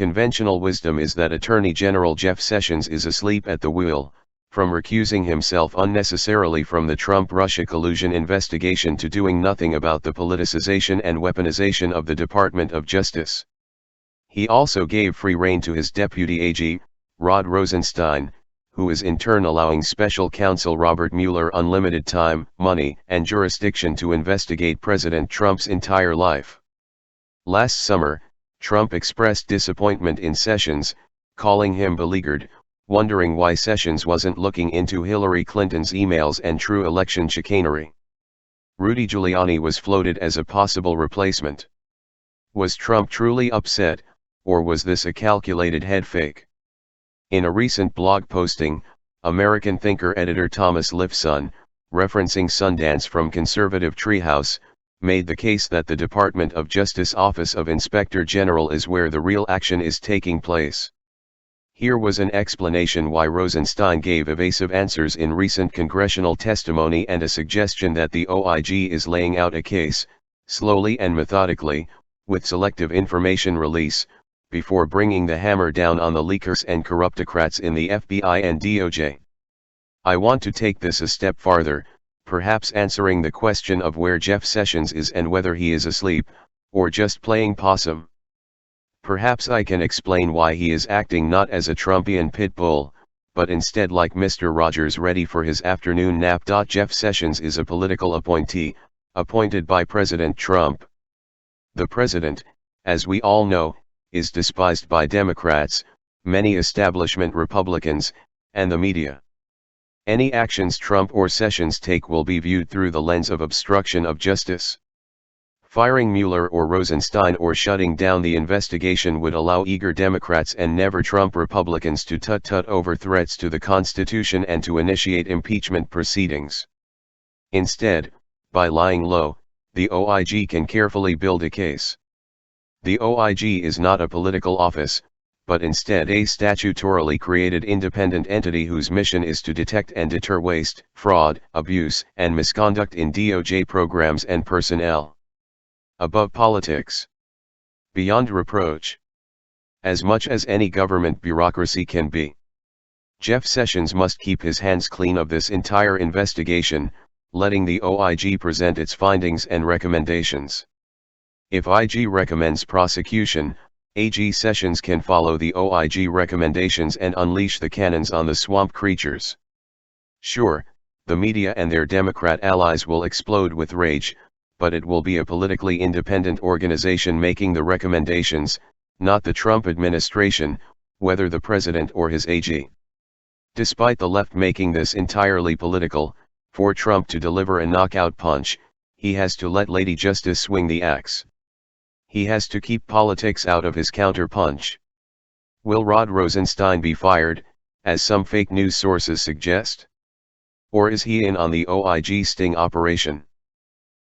Conventional wisdom is that Attorney General Jeff Sessions is asleep at the wheel, from recusing himself unnecessarily from the Trump-Russia collusion investigation to doing nothing about the politicization and weaponization of the Department of Justice. He also gave free rein to his deputy AG, Rod Rosenstein, who is in turn allowing special counsel Robert Mueller unlimited time, money, and jurisdiction to investigate President Trump's entire life. Last summer, Trump expressed disappointment in Sessions, calling him beleaguered, wondering why Sessions wasn't looking into Hillary Clinton's emails and true election chicanery. Rudy Giuliani was floated as a possible replacement. Was Trump truly upset, or was this a calculated head fake? In a recent blog posting, American thinker editor Thomas Lifson, referencing Sundance from conservative Treehouse, made the case that the Department of Justice Office of Inspector General is where the real action is taking place. Here was an explanation why Rosenstein gave evasive answers in recent congressional testimony and a suggestion that the OIG is laying out a case, slowly and methodically, with selective information release, before bringing the hammer down on the leakers and corruptocrats in the FBI and DOJ. I want to take this a step farther, perhaps answering the question of where Jeff Sessions is and whether he is asleep, or just playing possum. Perhaps I can explain why he is acting not as a Trumpian pit bull, but instead like Mr. Rogers ready for his afternoon nap. Jeff Sessions is a political appointee, appointed by President Trump. The president, as we all know, is despised by Democrats, many establishment Republicans, and the media. Any actions Trump or Sessions take will be viewed through the lens of obstruction of justice. Firing Mueller or Rosenstein or shutting down the investigation would allow eager Democrats and never Trump Republicans to tut-tut over threats to the Constitution and to initiate impeachment proceedings. Instead, by lying low, the OIG can carefully build a case. The OIG is not a political office, but instead a statutorily created independent entity whose mission is to detect and deter waste, fraud, abuse, and misconduct in DOJ programs and personnel. Above politics. Beyond reproach. As much as any government bureaucracy can be. Jeff Sessions must keep his hands clean of this entire investigation, letting the OIG present its findings and recommendations. If IG recommends prosecution, AG Sessions can follow the OIG recommendations and unleash the cannons on the swamp creatures. Sure, the media and their Democrat allies will explode with rage, but it will be a politically independent organization making the recommendations, not the Trump administration, whether the president or his AG. Despite the left making this entirely political, for Trump to deliver a knockout punch, he has to let Lady Justice swing the axe. He has to keep politics out of his counter-punch. Will Rod Rosenstein be fired, as some fake news sources suggest? Or is he in on the OIG sting operation?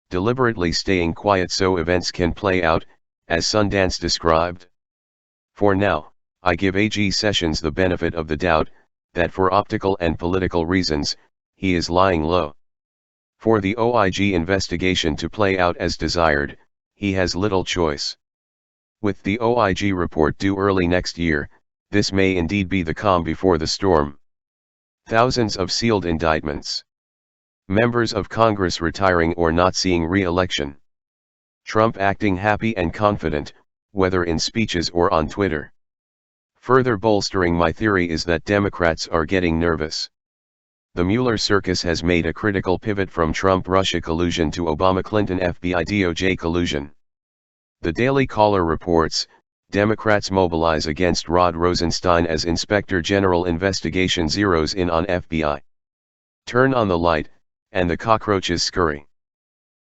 Deliberately staying quiet so events can play out, as Sundance described? For now, I give AG Sessions the benefit of the doubt, that for optical and political reasons, he is lying low. For the OIG investigation to play out as desired, he has little choice. With the OIG report due early next year, this may indeed be the calm before the storm. Thousands of sealed indictments. Members of Congress retiring or not seeing re-election. Trump acting happy and confident, whether in speeches or on Twitter. Further bolstering my theory is that Democrats are getting nervous. The Mueller circus has made a critical pivot from Trump-Russia collusion to Obama-Clinton FBI-DOJ collusion. The Daily Caller reports, Democrats mobilize against Rod Rosenstein as Inspector General investigation zeroes in on FBI. Turn on the light, and the cockroaches scurry.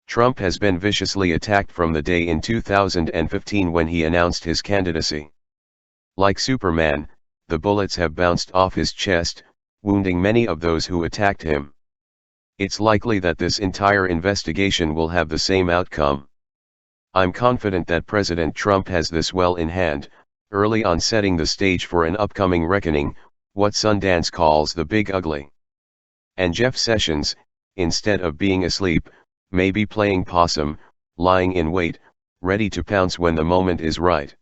Trump has been viciously attacked from the day in 2015 when he announced his candidacy. Like Superman, the bullets have bounced off his chest, wounding many of those who attacked him. It's likely that this entire investigation will have the same outcome. I'm confident that President Trump has this well in hand, early on setting the stage for an upcoming reckoning, what Sundance calls the Big Ugly. And Jeff Sessions, instead of being asleep, may be playing possum, lying in wait, ready to pounce when the moment is right.